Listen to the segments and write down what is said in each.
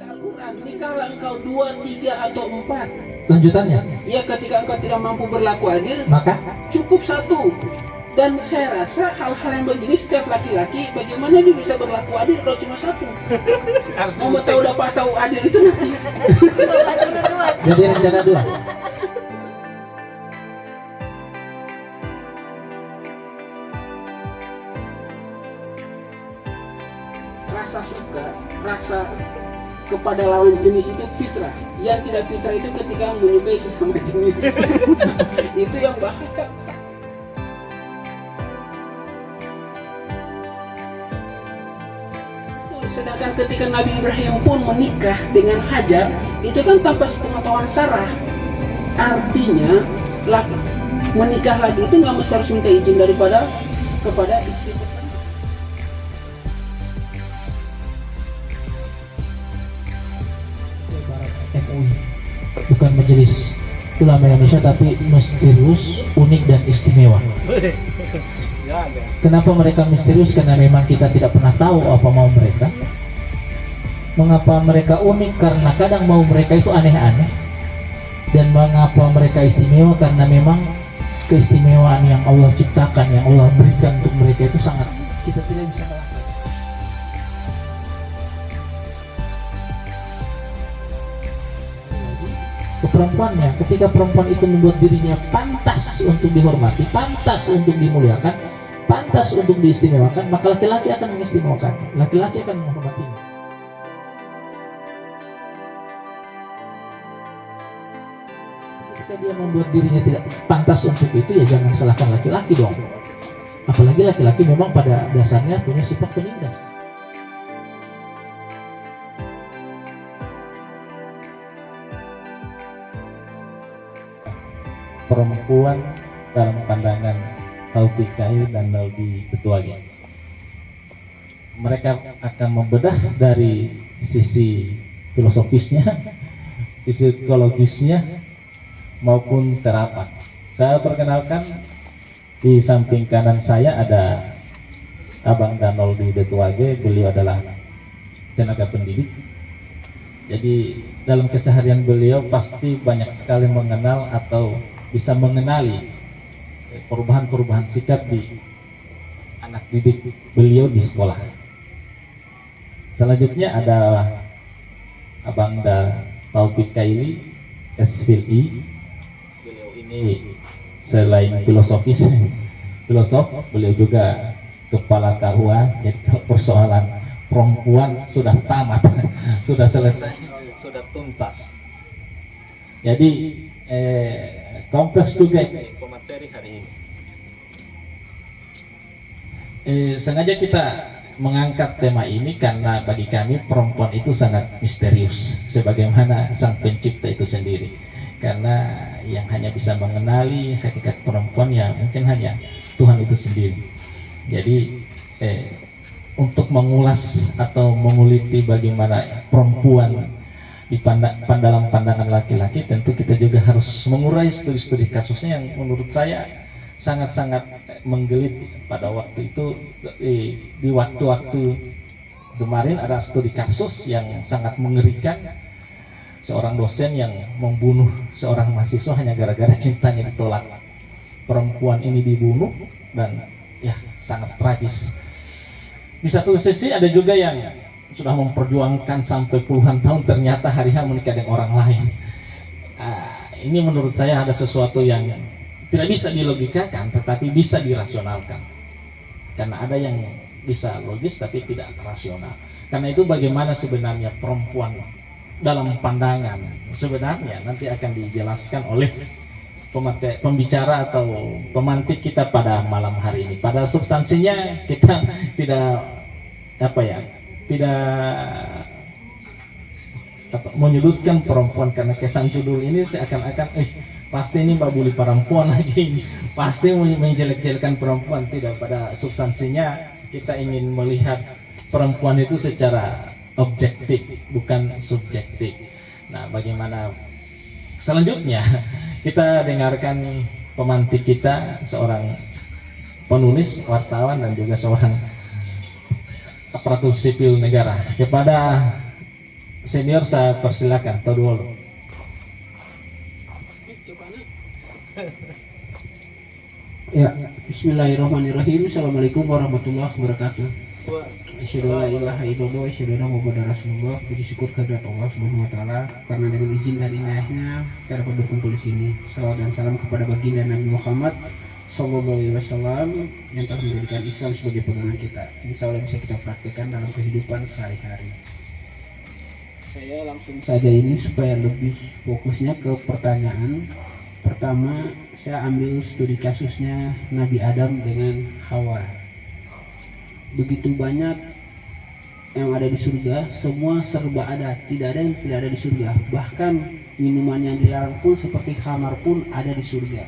Al-Quran, nikahlah engkau 2, 3 atau 4. Lanjutannya, Ya, ketika engkau tidak mampu berlaku adil, maka cukup 1. Dan saya rasa hal-hal yang begini setiap laki-laki, bagaimana dia bisa berlaku adil kalau cuma 1? Mau tahu dapat tahu adil itu nanti. jadi rencana 2. Rasa suka, rasa kepada lawan jenis itu fitrah. Yang tidak fitrah itu ketika menyukai sesama jenis. Itu yang bahaya. Sedangkan ketika Nabi Ibrahim pun menikah dengan Hajar, itu kan tanpa sepengetahuan Sarah. Artinya, menikah lagi itu nggak mesti harus minta izin kepada istri pertama. MUI bukan Majelis Ulama Indonesia, tapi misterius, unik dan istimewa. Kenapa mereka misterius? Karena memang kita tidak pernah tahu apa mau mereka. Mengapa mereka unik? Karena kadang mau mereka itu aneh-aneh. Dan mengapa mereka istimewa? Karena memang keistimewaan yang Allah ciptakan, yang Allah berikan untuk mereka itu sangat kita tidak bisa melakukan. Perempuannya, ketika perempuan itu membuat dirinya pantas untuk dihormati, pantas untuk dimuliakan, pantas untuk diistimewakan, maka laki-laki akan mengistimewakan, laki-laki akan menghormatinya. Ketika dia membuat dirinya tidak pantas untuk itu, ya jangan salahkan laki-laki dong. Apalagi laki-laki memang pada dasarnya punya sifat penindas. Perempuan dalam pandangan Taufik Kahil dan Naudi Betuagi, mereka akan membedah dari sisi filosofisnya, sisi psikologisnya maupun terapan. Saya perkenalkan, di samping kanan saya ada Abang Danoldi Betuage. Beliau adalah tenaga pendidik. Jadi dalam keseharian beliau pasti banyak sekali mengenal atau bisa mengenali perubahan-perubahan sikap di anak didik beliau di sekolah. Selanjutnya ada Abang Taufik Kaili, SVI. Beliau ini selain filosof, beliau juga kepala KUA. Jadi persoalan perempuan sudah tamat, sudah selesai, sudah tuntas. Jadi kompleks juga pemateri hari ini. Sengaja kita mengangkat tema ini karena bagi kami perempuan itu sangat misterius, sebagaimana sang pencipta itu sendiri. Karena yang hanya bisa mengenali hakikat perempuan ya mungkin hanya Tuhan itu sendiri. Jadi untuk mengulas atau menguliti bagaimana perempuan dalam pandangan laki-laki, tentu kita juga harus mengurai studi-studi kasusnya yang menurut saya sangat-sangat menggelitik. Pada waktu itu di waktu-waktu kemarin ada studi kasus yang sangat mengerikan, seorang dosen yang membunuh seorang mahasiswa hanya gara-gara cintanya ditolak. Perempuan ini dibunuh dan ya sangat tragis. Di satu sisi ada juga yang sudah memperjuangkan sampai puluhan tahun, ternyata hari H menikah dengan orang lain. Ini menurut saya ada sesuatu yang tidak bisa dilogikakan, tetapi bisa dirasionalkan. Karena ada yang bisa logis tapi tidak rasional. Karena itu bagaimana sebenarnya perempuan dalam pandangan sebenarnya nanti akan dijelaskan oleh pembicara atau pemantik kita pada malam hari ini. Pada substansinya kita tidak menyudutkan perempuan, karena kesan judul ini seakan-akan pasti ini babuli perempuan lagi, pasti menjelek-jelekan perempuan. Tidak, pada substansinya kita ingin melihat perempuan itu secara objektif, bukan subjektif. Nah, bagaimana selanjutnya kita dengarkan pemantik kita, seorang penulis, wartawan, dan juga seorang aparatur sipil negara. Kepada Senior saya persilakan, tahu dulu. Ya, bismillahirrahmanirrahim. Assalamualaikum warahmatullahi wabarakatuh. Asyhadu an la ilaha illallah wa asyhadu anna Muhammadar Rasulullah. Puji syukur kehadirat Allah Subhanahu wa taala karena dengan izin dan inayahnya kita dapat berkumpul di sini. Salawat dan salam kepada baginda Nabi Muhammad sallallahu alaihi wasallam yang telah menjadikan Islam sebagai pegangan kita. Insya Allah bisa kita praktekkan dalam kehidupan sehari-hari. Saya langsung saja ini supaya lebih fokusnya ke pertanyaan. Pertama, saya ambil studi kasusnya Nabi Adam dengan Hawa. Begitu banyak yang ada di surga, semua serba ada, tidak ada yang tidak ada di surga. Bahkan minuman yang dilarang pun seperti khamar pun ada di surga.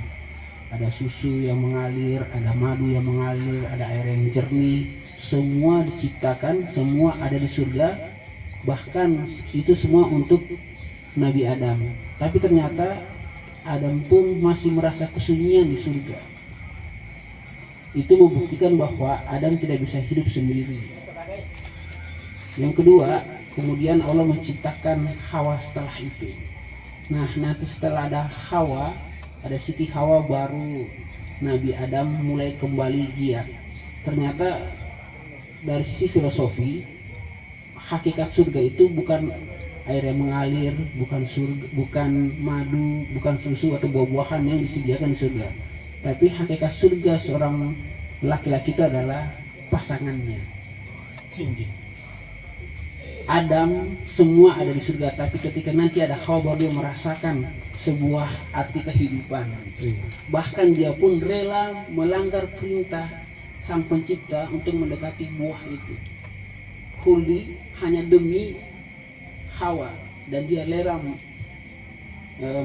Ada susu yang mengalir, ada madu yang mengalir, ada air yang jernih. Semua diciptakan, semua ada di surga. Bahkan itu semua untuk Nabi Adam. Tapi ternyata Adam pun masih merasa kesunyian di surga. Itu membuktikan bahwa Adam tidak bisa hidup sendiri. Yang kedua, kemudian Allah menciptakan Hawa setelah itu. Nah, nanti setelah ada Hawa, ada Siti Hawa, baru Nabi Adam mulai kembali giat. Ternyata dari sisi filosofi, hakikat surga itu bukan air yang mengalir, bukan surga, bukan madu, bukan susu atau buah-buahan yang disediakan di surga. Tapi hakikat surga seorang laki-laki itu adalah pasangannya. Adam semua ada di surga, tapi ketika nanti ada Hawa baru dia merasakan sebuah arti kehidupan. Bahkan dia pun rela melanggar perintah Sang Pencipta untuk mendekati buah itu. Huldi hanya demi Hawa, dan dia rela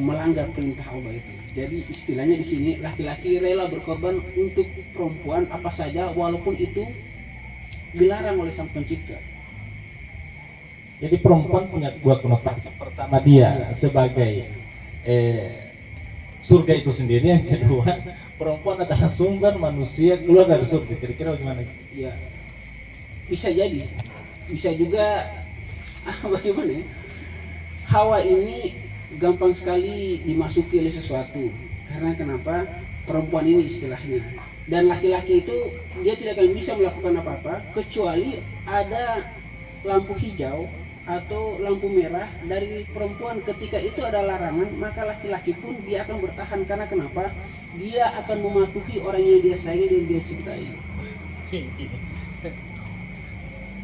melanggar perintah Allah itu. Jadi istilahnya di sini laki-laki rela berkorban untuk perempuan apa saja walaupun itu dilarang oleh Sang Pencipta. Jadi perempuan punya dua konotasi. Pertama dia sebagai surga itu sendiri, yang kedua perempuan adalah sumber manusia keluar dari surga. Kira-kira bagaimana? Ya, bisa jadi, bisa juga bagaimana ya? Hawa ini gampang sekali dimasuki oleh sesuatu. Karena kenapa? Perempuan ini istilahnya. Dan laki-laki itu dia tidak akan bisa melakukan apa-apa kecuali ada lampu hijau atau lampu merah dari perempuan. Ketika itu ada larangan, maka laki-laki pun dia akan bertahan. Karena kenapa? Dia akan mematuhi orang yang dia sayangi dan dia cintai.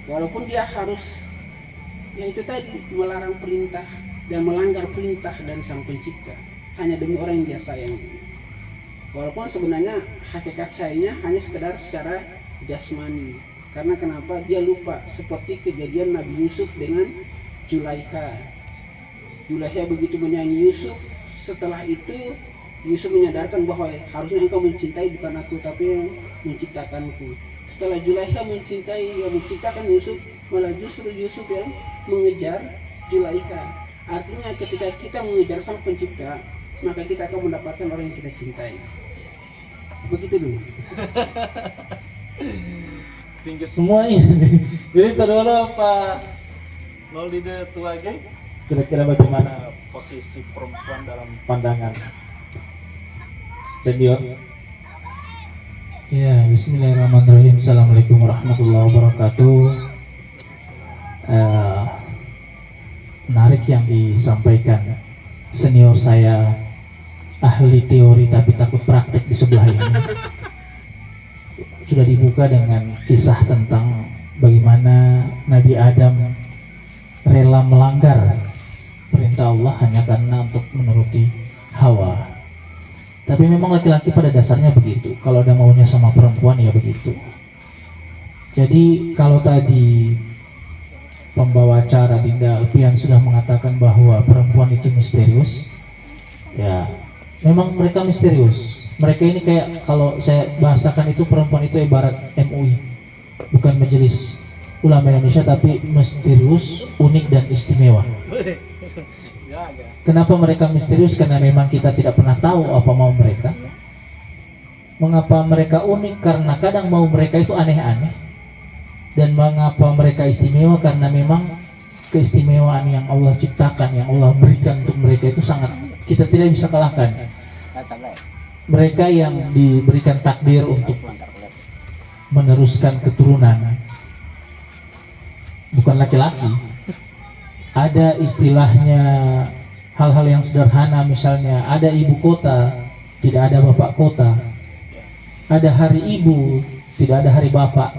Walaupun dia harus yang itu tadi melarang perintah dan melanggar perintah dari Sang Pencipta hanya demi orang yang dia sayangi. Walaupun sebenarnya hakikat sayangnya hanya sekedar secara jasmani. Karena kenapa? Dia lupa, seperti kejadian Nabi Yusuf dengan Zulaikha. Zulaikha begitu menyayangi Yusuf, setelah itu Yusuf menyadarkan bahwa harusnya engkau mencintai bukan aku tapi yang menciptakanku. Setelah Zulaikha mencintai yang menciptakan Yusuf, malah justru Yusuf yang mengejar Zulaikha. Artinya ketika kita mengejar Sang Pencipta, maka kita akan mendapatkan orang yang kita cintai. Begitu dulu. Tinggi semua ini. Jadi terlalu Pak Noldi tua geng. Kira-kira bagaimana posisi perempuan dalam pandangan senior? Ya, bismillahirrahmanirrahim. Assalamualaikum warahmatullahi wabarakatuh. Menarik yang disampaikan senior saya, ahli teori tapi takut praktek di sebelah ini. Sudah dibuka dengan kisah tentang bagaimana Nabi Adam rela melanggar perintah Allah hanya karena untuk menuruti Hawa. Tapi memang laki-laki pada dasarnya begitu. Kalau ada maunya sama perempuan ya begitu. Jadi kalau tadi pembawa acara Dinda Alfian sudah mengatakan bahwa perempuan itu misterius, ya memang mereka misterius. Mereka ini kayak, kalau saya bahasakan itu, perempuan itu ibarat MUI, bukan Majelis Ulama Indonesia, tapi misterius, unik dan istimewa. Kenapa mereka misterius? Karena memang kita tidak pernah tahu apa mau mereka. Mengapa mereka unik? Karena kadang mau mereka itu aneh-aneh. Dan mengapa mereka istimewa? Karena memang keistimewaan yang Allah ciptakan, yang Allah berikan untuk mereka itu sangat kita tidak bisa kalahkan. Mereka yang diberikan takdir untuk meneruskan keturunan bukan laki-laki. Ada istilahnya hal-hal yang sederhana, misalnya ada ibu kota, tidak ada bapak kota. Ada hari ibu, tidak ada hari bapak.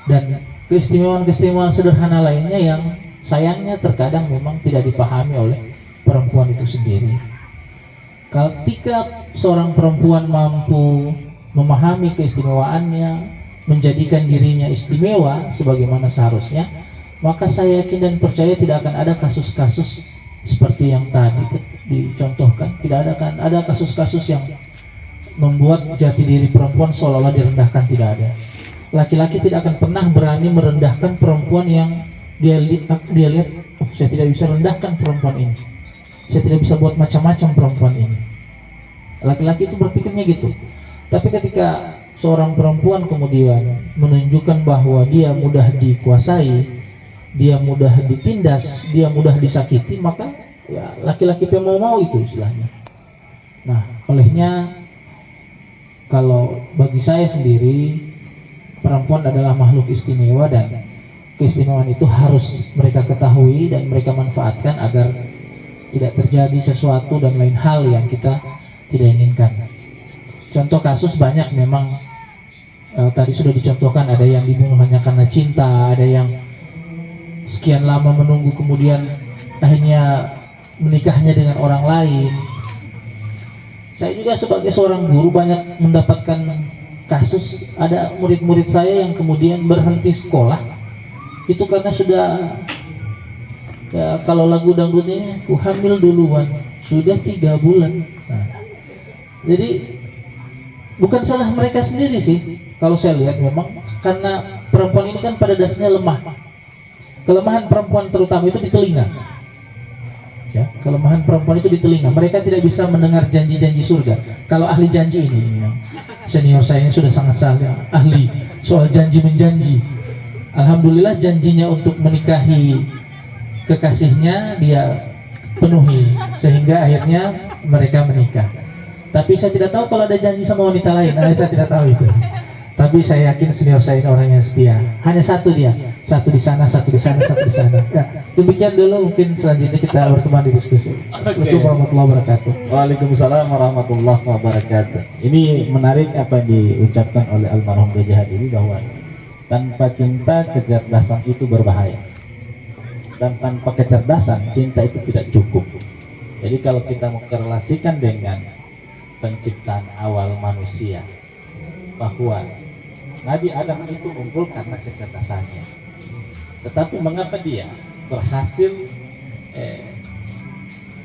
Dan keistimewaan-keistimewaan sederhana lainnya yang sayangnya terkadang memang tidak dipahami oleh perempuan itu sendiri. Ketika seorang perempuan mampu memahami keistimewaannya, menjadikan dirinya istimewa sebagaimana seharusnya, maka saya yakin dan percaya tidak akan ada kasus-kasus seperti yang tadi dicontohkan. Tidak akan ada kasus-kasus yang membuat jati diri perempuan seolah-olah direndahkan, tidak ada. Laki-laki tidak akan pernah berani merendahkan perempuan yang dia lihat, oh, saya tidak bisa rendahkan perempuan ini, saya tidak bisa buat macam-macam perempuan ini. Laki-laki itu berpikirnya gitu. Tapi ketika seorang perempuan kemudian menunjukkan bahwa dia mudah dikuasai, dia mudah ditindas, dia mudah disakiti, maka ya laki-laki mau itu istilahnya. Nah, olehnya kalau bagi saya sendiri, perempuan adalah makhluk istimewa dan keistimewaan itu harus mereka ketahui dan mereka manfaatkan agar tidak terjadi sesuatu dan lain hal yang kita tidak inginkan. Contoh kasus banyak memang, tadi sudah dicontohkan, ada yang dibunuh hanya karena cinta, ada yang sekian lama menunggu kemudian akhirnya menikahnya dengan orang lain. Saya juga sebagai seorang guru banyak mendapatkan kasus, ada murid-murid saya yang kemudian berhenti sekolah itu karena sudah, ya kalau lagu dangdutnya, ku hamil duluan sudah 3 bulan. Nah, jadi bukan salah mereka sendiri sih, kalau saya lihat memang karena perempuan ini kan pada dasarnya lemah. Kelemahan perempuan terutama itu di telinga. Ya, kelemahan perempuan itu di telinga. Mereka tidak bisa mendengar janji-janji surga. Kalau ahli janji ini, senior saya ini sudah sangat ahli soal janji menjanji. Alhamdulillah janjinya untuk menikahi kekasihnya dia penuhi sehingga akhirnya mereka menikah. Tapi saya tidak tahu kalau ada janji sama wanita lain. Saya tidak tahu itu. Tapi saya yakin senior saya ini orang yang setia. Hanya satu dia, satu di sana, satu di sana, satu di sana. Ya, demikian dulu, mungkin selanjutnya kita berkembang di diskusi. Assalamualaikum warahmatullahi wabarakatuh. Waalaikumsalam warahmatullahi wabarakatuh. Ini menarik apa yang diucapkan oleh almarhum B.J. Habibie bahwa tanpa cinta kecerdasan itu berbahaya. Dan tanpa kecerdasan cinta itu tidak cukup. Jadi kalau kita mengkorelasikan dengan penciptaan awal manusia, bahwa Nabi Adam itu unggul karena kecerdasannya. Tetapi mengapa dia berhasil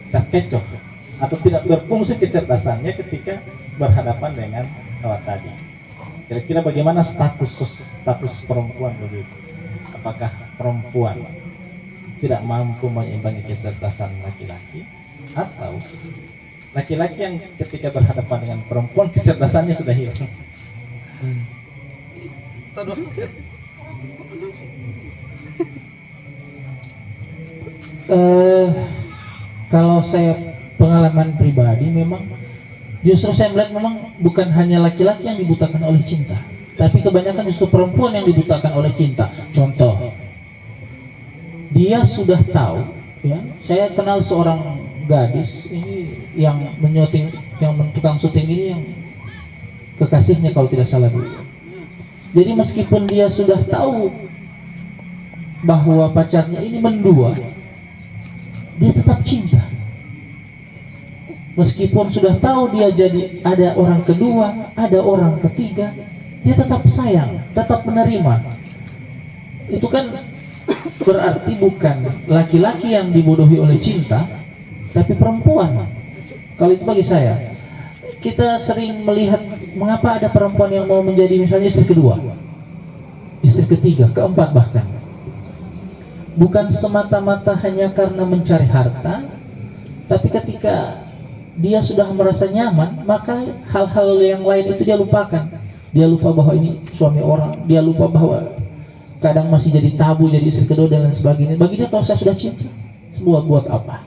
terkecoh atau tidak berfungsi kecerdasannya ketika berhadapan dengan Hawa tadi? Kira-kira bagaimana status perempuan begitu? Apakah perempuan tidak mampu menyimbangi kecerdasan laki-laki, atau laki-laki yang ketika berhadapan dengan perempuan kecerdasannya sudah hilang? Kalau saya pengalaman pribadi, memang justru saya melihat memang bukan hanya laki-laki yang dibutakan oleh cinta, tapi kebanyakan justru perempuan yang dibutakan oleh cinta. Contoh, dia sudah tahu, ya, saya kenal seorang gadis ini yang menyuting, yang tukang syuting ini yang kekasihnya kalau tidak salah dulu. Jadi meskipun dia sudah tahu bahwa pacarnya ini mendua, dia tetap cinta. Meskipun sudah tahu dia jadi ada orang kedua, ada orang ketiga, dia tetap sayang, tetap menerima. Itu kan berarti bukan laki-laki yang dibodohi oleh cinta, tapi perempuan. Kalau itu bagi saya, kita sering melihat mengapa ada perempuan yang mau menjadi misalnya istri kedua, istri ketiga, keempat bahkan. Bukan semata-mata hanya karena mencari harta, tapi ketika dia sudah merasa nyaman, maka hal-hal yang lain itu dia lupakan. Dia lupa bahwa ini suami orang, dia lupa bahwa kadang masih jadi tabu jadi istri kedua dan lain sebagainya. Bagi dia kalau saya sudah cinta, buat apa?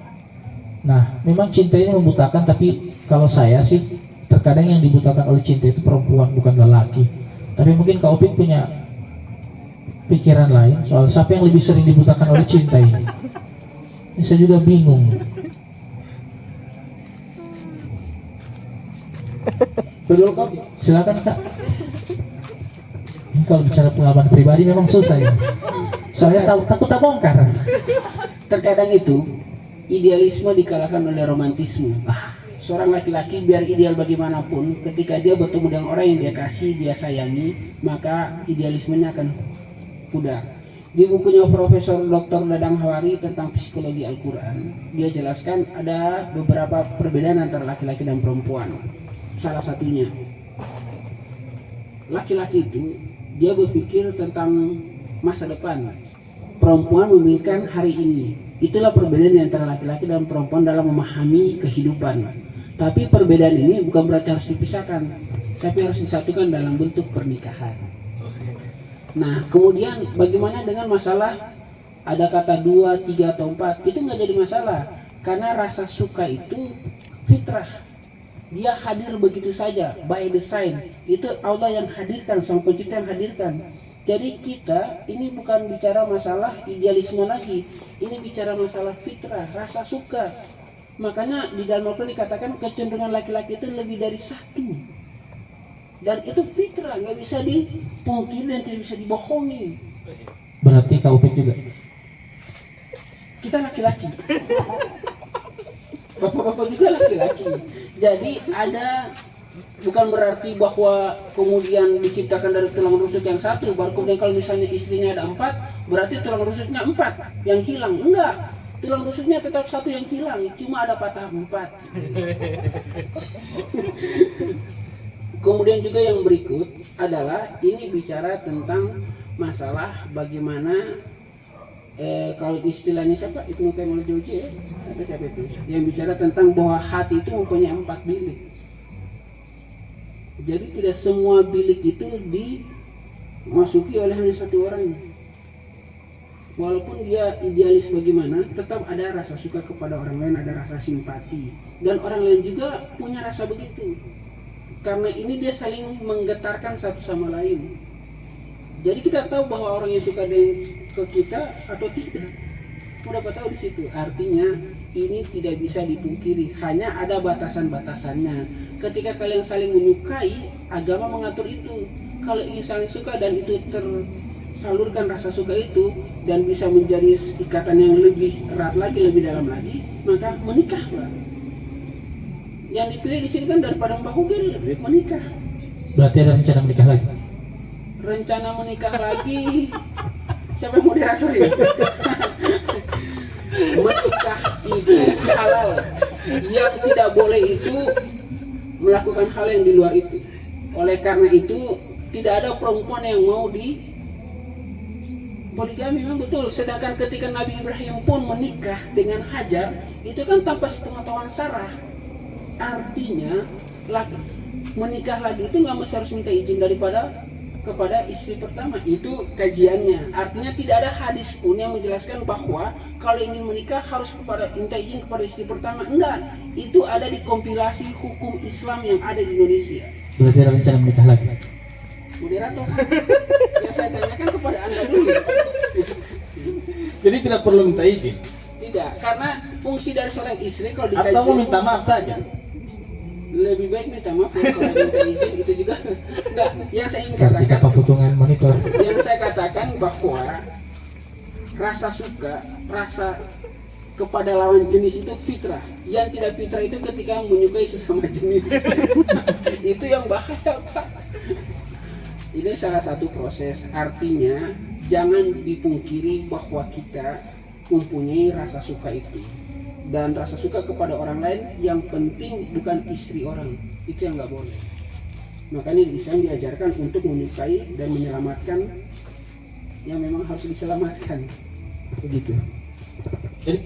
Nah, memang cinta ini membutakan, tapi kalau saya sih terkadang yang dibutakan oleh cinta itu perempuan bukan lelaki. Tapi mungkin Kak Opik punya pikiran lain soal siapa yang lebih sering dibutakan oleh cinta ini. Ini saya juga bingung. Betul kok. Silakan Kak. Ini kalau bicara pengalaman pribadi memang susah ya. Soalnya takut tak bongkar. Terkadang itu idealisme dikalahkan oleh romantisme. Seorang laki-laki biar ideal bagaimanapun, ketika dia bertemu dengan orang yang dia kasih, dia sayangi, maka idealismenya akan pudar. Di bukunya Profesor Dr. Dadang Hawari tentang psikologi Al-Quran, dia jelaskan ada beberapa perbedaan antara laki-laki dan perempuan. Salah satunya, laki-laki itu dia berpikir tentang masa depan, perempuan memikirkan hari ini. Itulah perbedaan antara laki-laki dan perempuan dalam memahami kehidupan. Tapi perbedaan ini bukan berarti harus dipisahkan, tapi harus disatukan dalam bentuk pernikahan. Nah, kemudian bagaimana dengan masalah ada kata 2, 3 atau 4? Itu nggak jadi masalah, karena rasa suka itu fitrah. Dia hadir begitu saja, by design. Itu Allah yang hadirkan, Sang Pencipta yang hadirkan. Jadi kita ini bukan bicara masalah idealisme lagi, ini bicara masalah fitrah, rasa suka. Makanya di dalam Al-Quran dikatakan kecenderungan laki-laki itu lebih dari satu. Dan itu fitrah, nggak bisa dipungkiri dan tidak bisa dibohongi. Berarti Kak Opik juga. Kita laki-laki. Bapak-bapak juga laki-laki. Jadi ada, bukan berarti bahwa kemudian diciptakan dari tulang rusuk yang satu, baru kemudian kalau misalnya istrinya ada 4, berarti tulang rusuknya 4 yang hilang. Enggak, tulang rusuknya tetap satu yang hilang, cuma ada patah 4. Kemudian juga yang berikut adalah ini bicara tentang masalah bagaimana kalau istilahnya siapa, Ibnu Qayyim al-Jauziyah ya, atau siapa itu yang bicara tentang bahwa hati itu mempunyai 4 bilik. Jadi tidak semua bilik itu dimasuki oleh hanya satu orang. Walaupun dia idealis bagaimana, tetap ada rasa suka kepada orang lain, ada rasa simpati. Dan orang lain juga punya rasa begitu. Karena ini dia saling menggetarkan satu sama lain. Jadi kita tahu bahwa orang yang suka ke kita atau tidak. Udah dapat tahu di situ. Artinya ini tidak bisa dipungkiri, hanya ada batasan-batasannya. Ketika kalian saling menyukai, agama mengatur itu. Kalau ingin saling suka dan itu tersalurkan rasa suka itu dan bisa menjadi ikatan yang lebih erat lagi, lebih dalam lagi, maka menikahlah. Yang dipilih di sini kan daripada membahugil, lebih baik menikah. Berarti ada rencana menikah lagi? Rencana menikah lagi? Siapa yang moderator ya? Menikah itu halal. Yang tidak boleh itu melakukan hal yang di luar itu. Oleh karena itu tidak ada perempuan yang mau di poligami, memang betul. Sedangkan ketika Nabi Ibrahim pun menikah dengan Hajar, itu kan tanpa sepengetahuan Sarah. Artinya menikah lagi itu nggak mesti harus minta izin kepada istri pertama. Itu kajiannya. Artinya tidak ada hadis pun yang menjelaskan bahwa kalau ingin menikah harus minta izin kepada istri pertama. Enggak. Itu ada di kompilasi hukum Islam yang ada di Indonesia. Berarti ada rencana menikah lagi? Moderator, yang saya tanyakan kepada Anda dulu. Jadi tidak perlu minta izin. Tidak, karena fungsi dari seorang istri kalau dikaji Atau mau minta maaf saja. lebih baik minta maaf kalau minta izin itu juga enggak. Yang saya ingin Sertifikat katakan, pemotongan monitor. yang saya katakan bahwa rasa suka, rasa kepada lawan jenis itu fitrah. Yang tidak fitrah itu ketika menyukai sesama jenis. Itu yang bahaya, Pak. Ini salah satu proses. Artinya jangan dipungkiri bahwa kita mempunyai rasa suka itu. Dan rasa suka kepada orang lain yang penting bukan istri orang. Itu yang nggak boleh. Makanya di Islam diajarkan untuk menyukai dan menyelamatkan yang memang harus diselamatkan. Begitu. Jadi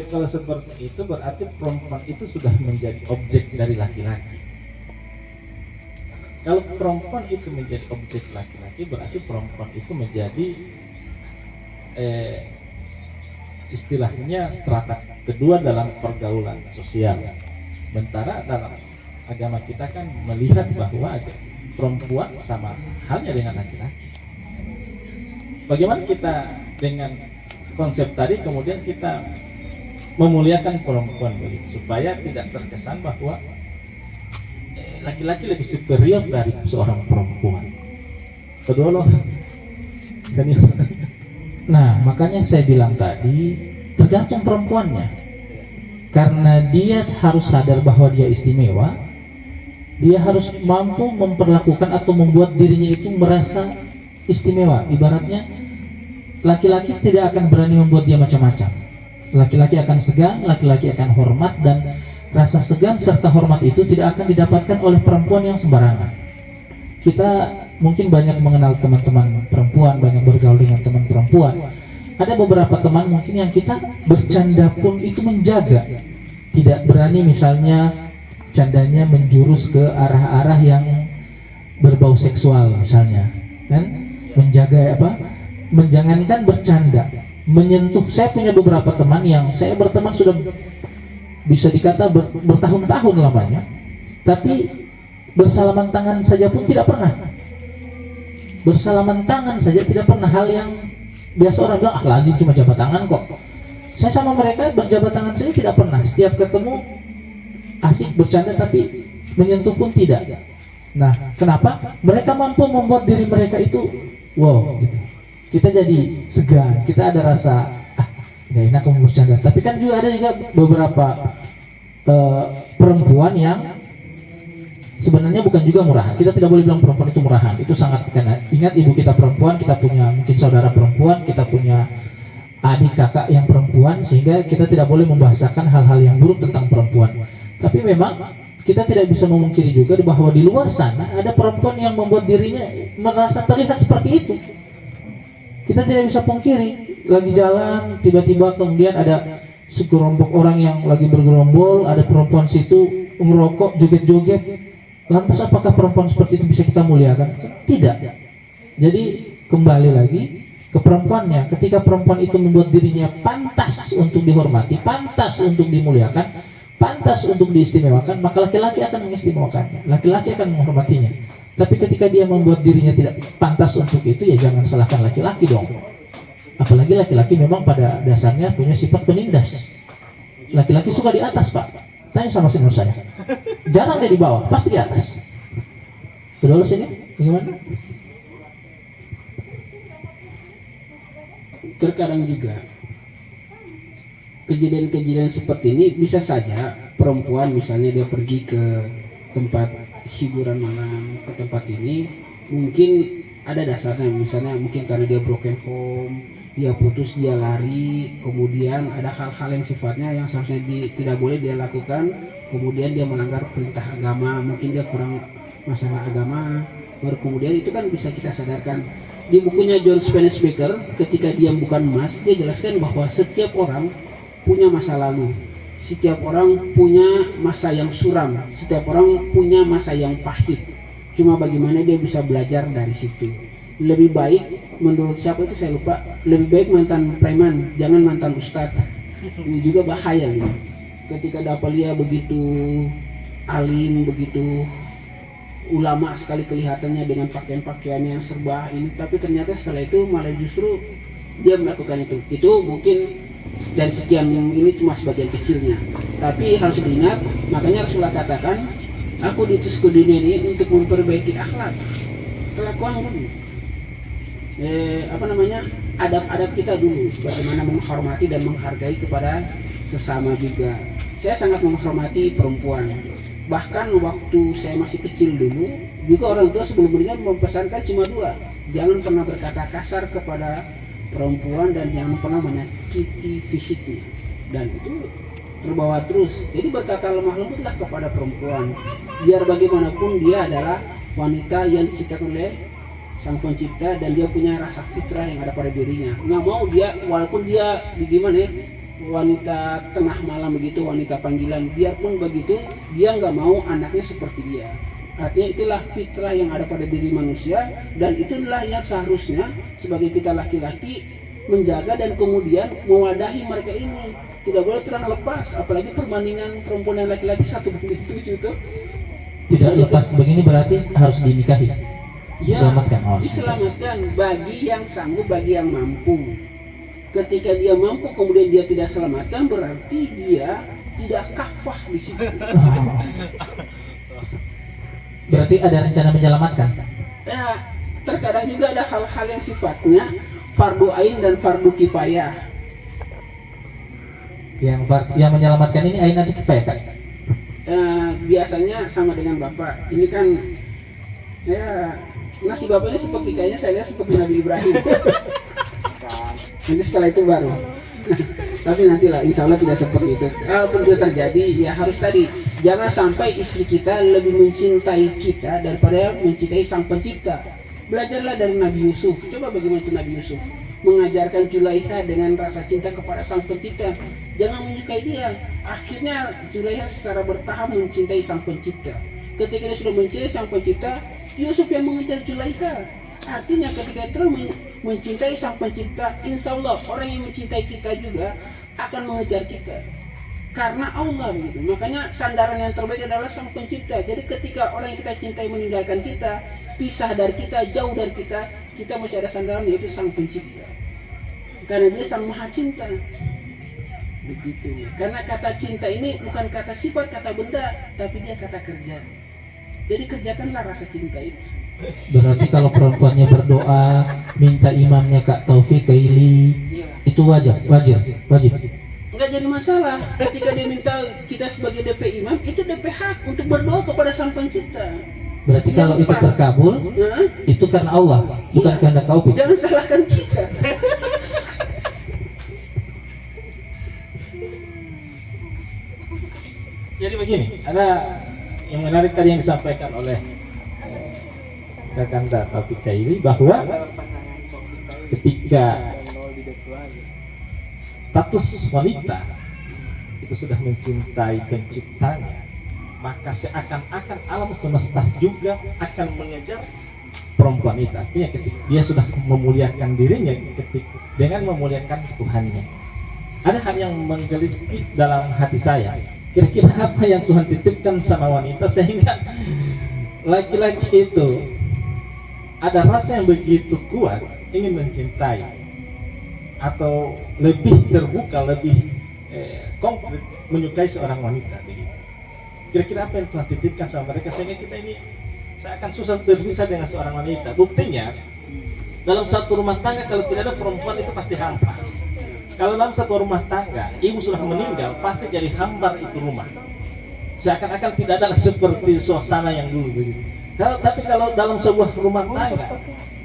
kalau seperti itu berarti perempuan itu sudah menjadi objek dari laki-laki. Kalau perempuan itu menjadi objek laki-laki, berarti perempuan itu menjadi istilahnya strata kedua dalam pergaulan sosial. Sementara dalam agama kita kan melihat bahwa perempuan sama halnya dengan laki-laki. Bagaimana kita dengan konsep tadi kemudian kita memuliakan perempuan begitu, supaya tidak terkesan bahwa laki-laki lebih superior dari seorang perempuan. Kedua loh, senior. Nah, makanya saya bilang tadi, tergantung perempuannya. Karena dia harus sadar bahwa dia istimewa, dia harus mampu memperlakukan atau membuat dirinya itu merasa istimewa. Ibaratnya, laki-laki tidak akan berani membuat dia macam-macam. Laki-laki akan segan, laki-laki akan hormat, dan rasa segan serta hormat itu tidak akan didapatkan oleh perempuan yang sembarangan. Kita mungkin banyak mengenal teman-teman perempuan, banyak bergaul dengan teman perempuan. Ada beberapa teman mungkin yang kita bercanda pun itu menjaga, tidak berani misalnya candanya menjurus ke arah-arah yang berbau seksual misalnya, kan? Menjaga apa? Menjangankan bercanda, menyentuh. Saya punya beberapa teman yang saya berteman sudah bisa dikata bertahun-tahun lamanya, tapi bersalaman tangan saja pun tidak pernah. Bersalaman tangan saja tidak pernah, hal yang biasa orang bilang lazim cuma jabat tangan kok. Saya sama mereka berjabat tangan saja tidak pernah. Setiap ketemu asik bercanda, tapi menyentuh pun tidak. Nah, kenapa? Mereka mampu membuat diri mereka itu wow gitu. Kita jadi segan, kita ada rasa gak enak kamu bercanda. Tapi kan juga ada juga beberapa perempuan yang sebenarnya bukan juga murahan. Kita tidak boleh bilang perempuan itu murahan. Itu sangat kena. Ingat, ibu kita perempuan, kita punya mungkin saudara perempuan, kita punya adik kakak yang perempuan, sehingga kita tidak boleh membahasakan hal-hal yang buruk tentang perempuan. Tapi memang kita tidak bisa memungkiri juga bahwa di luar sana ada perempuan yang membuat dirinya merasa terlihat seperti itu. Kita tidak bisa pungkiri. Lagi jalan, tiba-tiba kemudian ada sekelompok orang yang lagi bergerombol, ada perempuan situ ngerokok, joget-joget. Lantas apakah perempuan seperti itu bisa kita muliakan? Tidak. Jadi kembali lagi ke perempuannya. Ketika perempuan itu membuat dirinya pantas untuk dihormati, pantas untuk dimuliakan, pantas untuk diistimewakan, maka laki-laki akan mengistimewakannya, laki-laki akan menghormatinya. Tapi ketika dia membuat dirinya tidak pantas untuk itu, ya jangan salahkan laki-laki dong. Apalagi laki-laki memang pada dasarnya punya sifat penindas. Laki-laki suka di atas, Pak. Tanya sama senior saya. Jarang dia di bawah, pasti di atas. Sudah sini, bagaimana? Terkadang juga kejadian-kejadian seperti ini bisa saja perempuan misalnya dia pergi ke tempat hiburan malam, ke tempat ini mungkin ada dasarnya, misalnya mungkin karena dia broken home, dia putus, dia lari, kemudian ada hal-hal yang sifatnya yang seharusnya tidak boleh dia lakukan, kemudian dia melanggar perintah agama, mungkin dia kurang masalah agama, baru kemudian itu kan bisa kita sadarkan. Di bukunya John Spence Baker, ketika dia bukan emas, dia jelaskan bahwa setiap orang punya masa lalu, setiap orang punya masa yang suram, setiap orang punya masa yang pahit. Cuma bagaimana dia bisa belajar dari situ. Lebih baik, menurut siapa itu saya lupa, lebih baik mantan preman, jangan mantan ustadz. Ini juga bahaya gitu. Ketika Dapalia begitu alim, begitu ulama sekali kelihatannya dengan pakaian-pakaian yang serba ini, tapi ternyata setelah itu malah justru dia melakukan itu. Itu mungkin dan sekian ini cuma sebagian kecilnya, tapi harus diingat. Makanya Rasulullah katakan, aku diutus ke dunia ini untuk memperbaiki akhlak, kelakuan dulu, adab-adab kita dulu, bagaimana menghormati dan menghargai kepada sesama juga. Saya sangat menghormati perempuan. Bahkan waktu saya masih kecil dulu, juga orang tua sebelum meninggal mempesankan cuma dua, jangan pernah berkata kasar kepada perempuan dan jangan pernah menyakiti fisiknya. Dan itu terbawa terus. Jadi berkata lemah lembutlah kepada perempuan, biar bagaimanapun dia adalah wanita yang diciptakan oleh Sang Pencipta dan dia punya rasa fitrah yang ada pada dirinya. Nggak mau dia, walaupun dia gimana ya, wanita tengah malam begitu, wanita panggilan, biarpun begitu dia nggak mau anaknya seperti dia. Artinya itulah fitrah yang ada pada diri manusia, dan itulah yang seharusnya sebagai kita laki-laki menjaga dan kemudian mewadahi mereka ini. Tidak boleh terang lepas, apalagi perbandingan perempuan dan laki-laki 1:7 itu. Tidak lepas begini berarti harus dinikahi. Ya, Diselamatkan. Oh, diselamatkan bagi yang sanggup, bagi yang mampu. Ketika dia mampu kemudian dia tidak selamatkan, berarti dia tidak kafah di situ. berarti ada rencana menyelamatkan. Ya, terkadang juga ada hal-hal yang sifatnya fardu ain dan fardu kifayah. Yang menyelamatkan ini ain nanti kifayah, Kak. Biasanya sama dengan bapak. Ini kan ya nasi bapak ini seperti kayaknya saya lihat seperti Nabi Ibrahim. Nanti setelah itu baru. Tapi nantilah, insya Allah tidak seperti itu. Kalaupun itu terjadi, ya harus tadi, jangan sampai istri kita lebih mencintai kita daripada mencintai sang pencipta. Belajarlah dari Nabi Yusuf. Coba bagaimana itu Nabi Yusuf mengajarkan Zulaiha dengan rasa cinta kepada sang pencipta. Jangan menyukai dia. Akhirnya Zulaiha secara bertahap mencintai sang pencipta. Ketika dia sudah mencintai sang pencipta, Yusuf yang mengejar Zulaiha. Artinya ketika terus mencintai sang pencipta, insya Allah orang yang mencintai kita juga akan mengejar kita. Karena Allah begitu. Makanya sandaran yang terbaik adalah sang pencipta. Jadi ketika orang yang kita cintai meninggalkan kita, pisah dari kita, jauh dari kita masih ada sandaran, yaitu sang pencipta. Karena dia sang maha cinta. Begitu. Karena kata cinta ini bukan kata sifat, kata benda, tapi dia kata kerja. Jadi kerjakanlah rasa cinta itu. Berarti kalau perempuannya berdoa minta imamnya Kak Taufik Kaili, Iya. itu wajib. Enggak jadi masalah. Ketika dia minta kita sebagai DP imam, itu DP hak untuk berdoa kepada sang pencipta. Berarti kalau itu Pas. terkabul, Hah? itu karena Allah, bukan Iya. kehendak Taufik. Jangan salahkan kita. Jadi begini, ada yang menarik tadi yang disampaikan oleh Kakanda Taufik Kaili, bahwa ketika status wanita itu sudah mencintai penciptanya, maka seakan-akan alam semesta juga akan mengejar perempuan itu. Artinya ketika dia sudah memuliakan dirinya dengan memuliakan Tuhannya. Ada hal yang menggelitik dalam hati saya. Kira-kira apa yang Tuhan titipkan sama wanita sehingga laki-laki itu ada rasa yang begitu kuat ingin mencintai, atau lebih terbuka, lebih konkret menyukai seorang wanita begitu. Kira-kira apa yang Tuhan titipkan sama mereka sehingga kita ini seakan susah terpisah dengan seorang wanita. Buktinya dalam satu rumah tangga kalau tidak ada perempuan itu pasti hampa. Kalau dalam satu rumah tangga ibu sudah meninggal, pasti jadi hambar itu rumah. Seakan-akan tidak ada seperti suasana yang dulu begitu. Tapi kalau dalam sebuah rumah tangga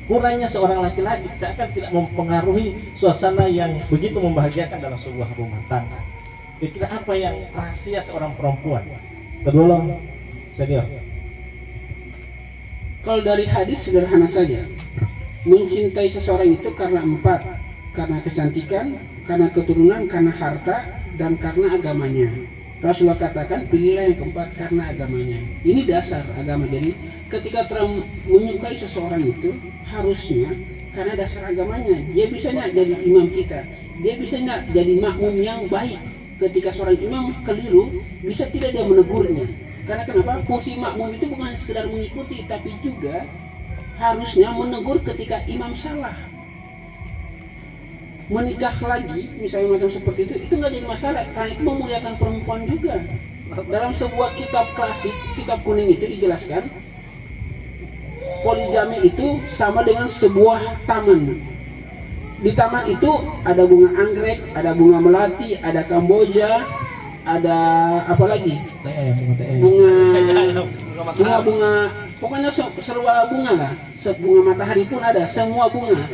kurangnya seorang laki-laki seakan tidak mempengaruhi suasana yang begitu membahagiakan dalam sebuah rumah tangga. Kira-kira apa yang rahasia seorang perempuan? Kedua, senior. Kalau dari hadis sederhana saja, mencintai seseorang itu karena 4, karena kecantikan, karena keturunan, karena harta, dan karena agamanya. Rasulullah katakan pilihlah yang keempat karena agamanya. Ini dasar agama. Jadi ketika terang menyukai seseorang itu harusnya karena dasar agamanya. Dia bisa jadi imam kita, dia bisa jadi makmum yang baik. Ketika seorang imam keliru, bisa tidak dia menegurnya. Karena kenapa? Fungsi makmum itu bukan sekedar mengikuti, tapi juga harusnya menegur ketika imam salah. Menikah lagi, misalnya macam seperti itu nggak jadi masalah, karena itu memuliakan perempuan juga. Dalam sebuah kitab klasik, kitab kuning itu dijelaskan, poligami itu sama dengan sebuah taman. Di taman itu ada bunga anggrek, ada bunga melati, ada kamboja, ada apa lagi? Bunga, pokoknya serba bunga lah. Bunga matahari pun ada, semua bunga.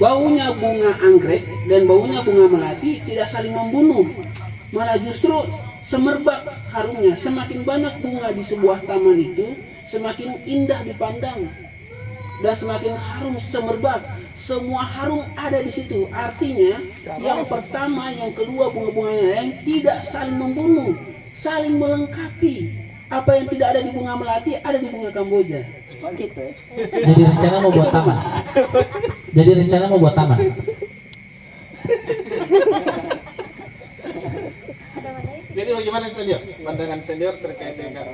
Baunya bunga anggrek dan baunya bunga melati tidak saling membunuh, malah justru semerbak harumnya. Semakin banyak bunga di sebuah taman itu, semakin indah dipandang dan semakin harum semerbak. Semua harum ada di situ. Artinya yang pertama, yang kedua, bunga-bunga yang lain tidak saling membunuh, saling melengkapi. Apa yang tidak ada di bunga melati ada di bunga Kamboja. Jadi rencana mau buat taman. Jadi rencana mau buat taman. Jadi bagaimana senior? Pandangan senior terkait dengan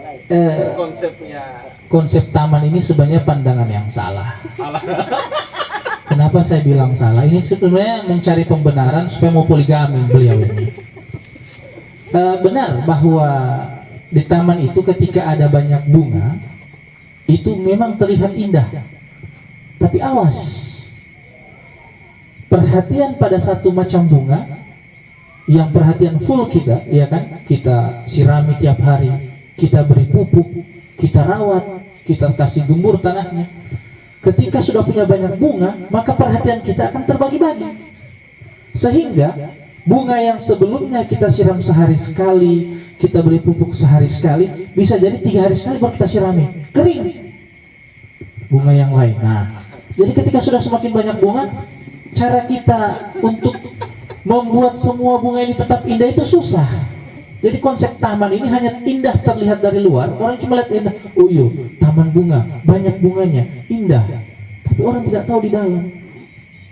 konsepnya Konsep taman ini sebenarnya pandangan yang salah. salah. Kenapa saya bilang salah? Ini sebenarnya mencari pembenaran supaya mau poligami beliau ini. Benar bahwa di taman itu ketika ada banyak bunga, itu memang terlihat indah. Tapi awas, perhatian pada satu macam bunga, yang perhatian full kita, ya kan? Kita sirami tiap hari, kita beri pupuk, kita rawat, kita kasih gembur tanahnya. Ketika sudah punya banyak bunga, maka perhatian kita akan terbagi-bagi. Sehingga bunga yang sebelumnya kita siram sehari sekali, kita beri pupuk sehari sekali, bisa jadi 3 hari sekali baru kita sirami, kering bunga yang lain. Nah, jadi ketika sudah semakin banyak bunga, cara kita untuk membuat semua bunga ini tetap indah itu susah. Jadi konsep taman ini hanya indah terlihat dari luar, orang cuma lihat indah, oh iya, taman bunga, banyak bunganya, indah. Tapi orang tidak tahu di dalam.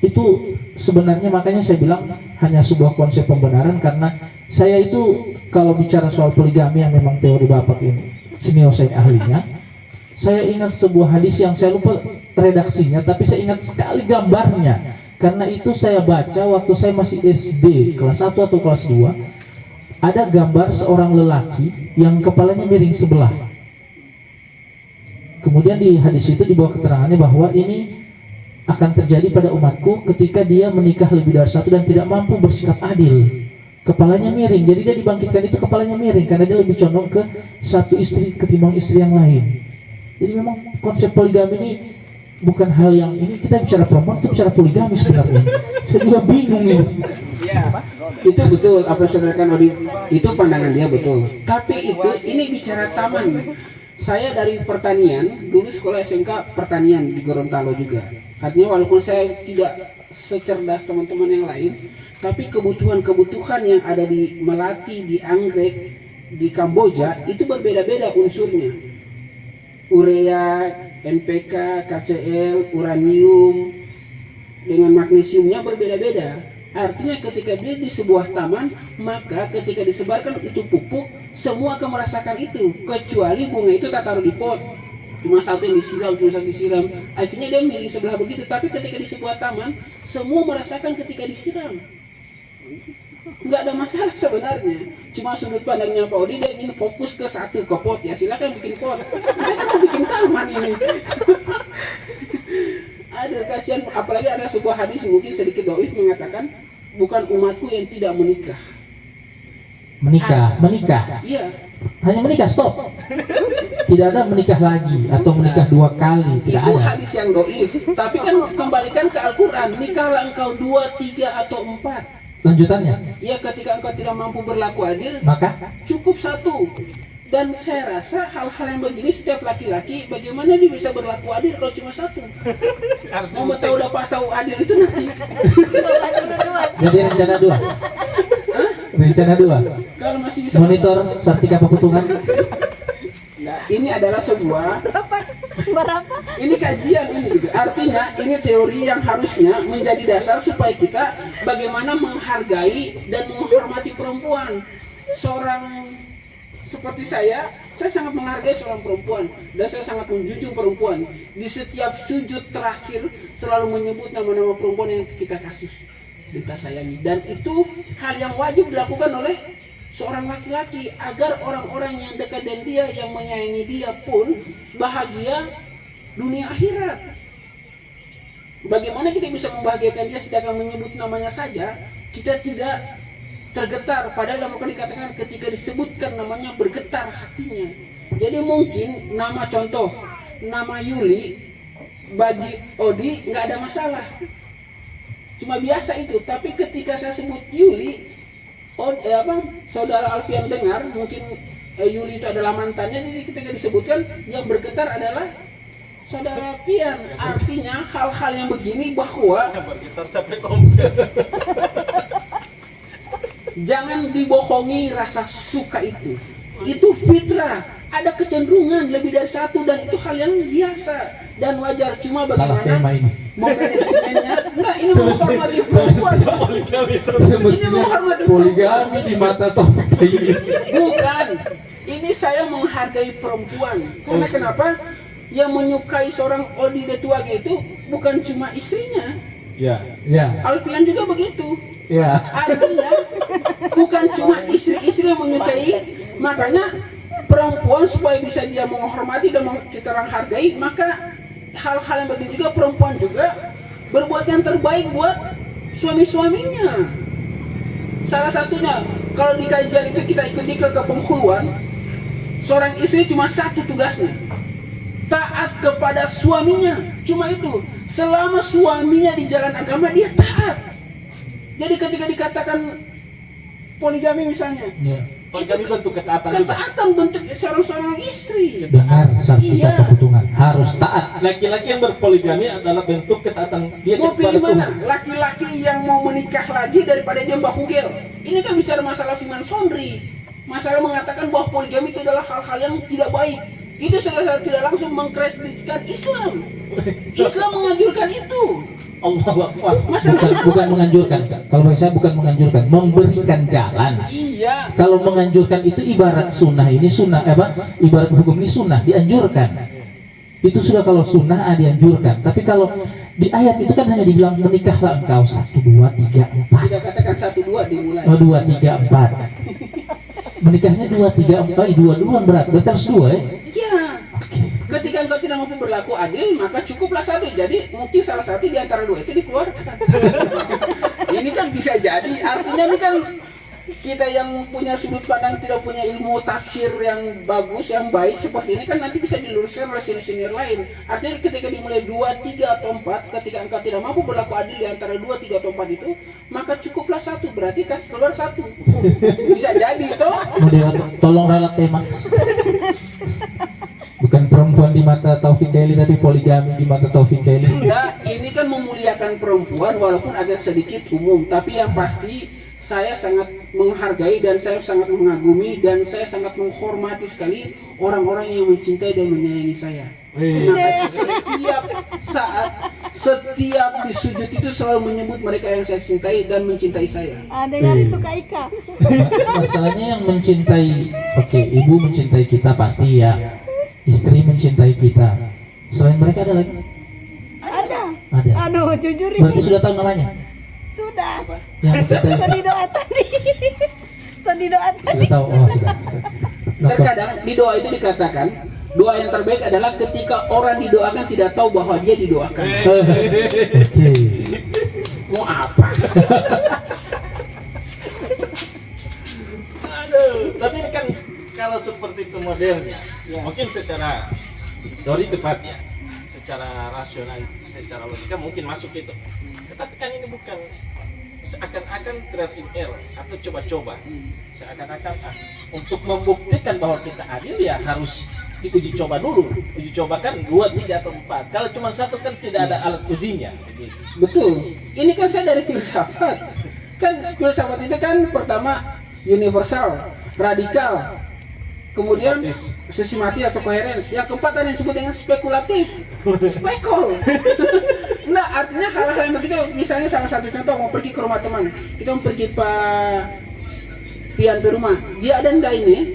Itu sebenarnya makanya saya bilang hanya sebuah konsep pembenaran, karena saya itu kalau bicara soal poligami yang memang teori Bapak ini, senior saya ahlinya, saya ingat sebuah hadis yang saya lupa redaksinya, tapi saya ingat sekali gambarnya. Karena itu saya baca waktu saya masih SD kelas 1 atau kelas 2, ada gambar seorang lelaki yang kepalanya miring sebelah. Kemudian di hadis itu dibawa keterangannya bahwa ini akan terjadi pada umatku ketika dia menikah lebih dari satu dan tidak mampu bersikap adil. Kepalanya miring, jadi dia dibangkitkan itu kepalanya miring karena dia lebih condong ke satu istri ketimbang istri yang lain. Jadi memang konsep poligami ini bukan hal yang ini kita bicara perempuan, itu bicara poligami sebenarnya. Saya juga bingung ini. Itu betul apa yang saudara Odi, itu pandangan dia betul. Tapi ini bicara taman. Saya dari pertanian, dulu sekolah SMK pertanian di Gorontalo juga. Artinya walaupun saya tidak secerdas teman-teman yang lain, tapi kebutuhan-kebutuhan yang ada di Melati, di Anggrek, di Kamboja itu berbeda-beda unsurnya. Urea, NPK, KCl, uranium dengan magnesiumnya berbeda-beda. Artinya ketika dia di sebuah taman, maka ketika disebarkan itu pupuk, semua akan merasakan itu, kecuali bunga itu tak taruh di pot, cuma satu yang disiram, cuma satu disiram, akhirnya dia miring sebelah begitu. Tapi ketika di sebuah taman, semua merasakan ketika disiram, nggak ada masalah sebenarnya. Cuma sudut pandangnya Pak Odi, dia ingin fokus ke satu, ke pot. Ya silakan bikin pot, kita kan mau bikin taman ini. Ada kasihan, apalagi ada sebuah hadis mungkin sedikit doif mengatakan, bukan umatku yang tidak menikah. Menikah. Iya. Hanya menikah, stop. Tidak ada menikah lagi atau menikah 2 kali, tidak Itu ada. hadis yang doif. Tapi kan kembalikan ke Al-Quran, nikahlah engkau 2, 3 atau 4. Lanjutannya, Ya ketika engkau tidak mampu berlaku adil, maka cukup 1. Dan saya rasa hal-hal yang begini setiap laki-laki, bagaimana dia bisa berlaku adil kalau cuma 1? Mau tahu dapat tahu adil itu nanti. jadi rencana 2. Rencana 2. Kalau masih bisa Monitor Sartika Peputungan. Nah, ini adalah sebuah ini kajian ini gitu. Artinya ini teori yang harusnya menjadi dasar supaya kita bagaimana menghargai dan menghormati perempuan. Seorang seperti saya sangat menghargai seorang perempuan dan saya sangat menjunjung perempuan. Di setiap sujud terakhir selalu menyebut nama-nama perempuan yang kita kasih, kita sayangi, dan itu hal yang wajib dilakukan oleh seorang laki-laki agar orang-orang yang dekat dengan dia, yang menyayangi dia pun bahagia dunia akhirat. Bagaimana kita bisa membahagiakan dia sedangkan menyebut namanya saja kita tidak tergetar, padahal dalam Al-Quran dikatakan ketika disebutkan namanya bergetar hatinya. Jadi mungkin nama contoh, nama Yuli bagi Odi nggak ada masalah, cuma biasa itu. Tapi ketika saya sebut Yuli, saudara Alfian dengar, mungkin Yuli itu adalah mantannya, jadi ketika disebutkan yang bergetar adalah saudara Pian. Artinya hal-hal yang begini bahwa jangan dibohongi rasa suka itu fitrah. ada kecenderungan lebih dari satu, dan itu hal yang biasa dan wajar. Cuma Salah tema bagaimana ini. manajemennya? Nah, ini menghormati perempuan. Ini menghormati Poligami di mata Taufik ini. Bukan. Ini saya menghargai perempuan. Karena kenapa? Yang menyukai seorang Odi Detuage itu bukan cuma istrinya. Ya. Ya, Alfian juga begitu. ya. Artinya bukan cuma istri-istri yang menyukai, makanya perempuan supaya bisa dia menghormati dan kita orang hargai, maka hal-hal yang begitu juga perempuan juga berbuat yang terbaik buat suami-suaminya. Salah satunya kalau di kajian itu kita ikuti ke penghuluan, seorang istri cuma satu tugasnya, taat kepada suaminya. Cuma itu, selama suaminya di jalan agama dia taat. Jadi ketika dikatakan poligami misalnya, Ya. Poligami bentuk ketaatan juga. ketaatan bentuk seorang istri. Dengar Sabtu Iya. Keputungan, harus taat. Laki-laki yang berpoligami adalah bentuk ketaatan dia Mau kepada pilih mana? Tuhan. Laki-laki yang mau menikah lagi daripada dia mbahugel. Ini kan bicara masalah firman Sondri. Masalah mengatakan bahwa poligami itu adalah hal-hal yang tidak baik. Itu secara tidak langsung mengkritikkan Islam. Islam menganjurkan itu. Allahu Akbar. Bukan menganjurkan. Kalau bagi saya bukan menganjurkan, memberikan jalan. Iya. Kalau menganjurkan itu ibarat sunnah, ini sunnah apa? Ibarat hukum ini sunnah, dianjurkan. Itu sudah kalau sunnah dianjurkan. Tapi kalau di ayat itu kan hanya dibilang menikahlah engkau 1, 2, 3, 4. Tidak katakan 1, 2 dimulai. Oh, 2, 3, 4. Menikahnya 2, 3, 4. 2 duluan berarti harus 2 ya. Iya. Ketika engkau tidak mampu berlaku adil, maka cukuplah 1. Jadi mungkin salah satu di antara 2 itu dikeluarkan. Ini kan bisa jadi. Artinya ini kan kita yang punya sudut pandang tidak punya ilmu tafsir yang bagus, yang baik seperti ini kan nanti bisa diluruskan oleh senior-senior lain. Artinya ketika dimulai 2, 3 atau 4, ketika engkau tidak mampu berlaku adil di antara 2, 3 atau 4 itu, maka cukuplah 1. Berarti kasih keluar 1. Bisa jadi toh. Moderator, tolong ralat tema. Bukan perempuan di mata Taufik Kelly, tapi poligami di mata Taufik Kelly. Enggak, ini kan memuliakan perempuan walaupun agak sedikit umum, tapi yang pasti saya sangat menghargai dan saya sangat mengagumi dan saya sangat menghormati sekali orang-orang yang mencintai dan menyayangi saya. Maka setiap saat, setiap di sujud itu selalu menyebut mereka yang saya cintai dan mencintai saya. Dengar itu Kak Ika. Masalahnya yang mencintai, oke, ibu mencintai kita pasti ya. Istri mencintai kita. Selain mereka ada lagi? Ada. Ada. Aduh, jujur Berarti ini sudah tahu namanya? sudah. Yang mencintai Sandi doa tadi. Sandi doa tadi. sudah tahu. Oh, sudah. Terkadang di doa itu dikatakan, doa yang terbaik adalah ketika orang didoakan tidak tahu bahwa dia didoakan. Oke. Mau apa? Aduh, tapi ini kan kalau seperti itu modelnya, mungkin secara teori tepat ya, secara rasional, secara logika mungkin masuk itu. Tetapi kan ini bukan seakan-akan trial and error atau coba-coba, seakan-akan untuk membuktikan bahwa kita adil ya harus diuji coba dulu. Uji coba kan 2, 3 atau 4. Kalau cuma 1 kan tidak ada alat ujinya. Begitu. Betul. Ini kan saya dari filsafat. Kan filsafat itu kan pertama universal, radikal, kemudian sistematis atau koherens. Yang keempat ada yang disebut dengan spekulatif. Spekul. Nah, artinya hal-hal yang begitu, misalnya salah satu contoh mau pergi ke rumah teman, kita mau pergi pian ke rumah, dia ada enggak ini?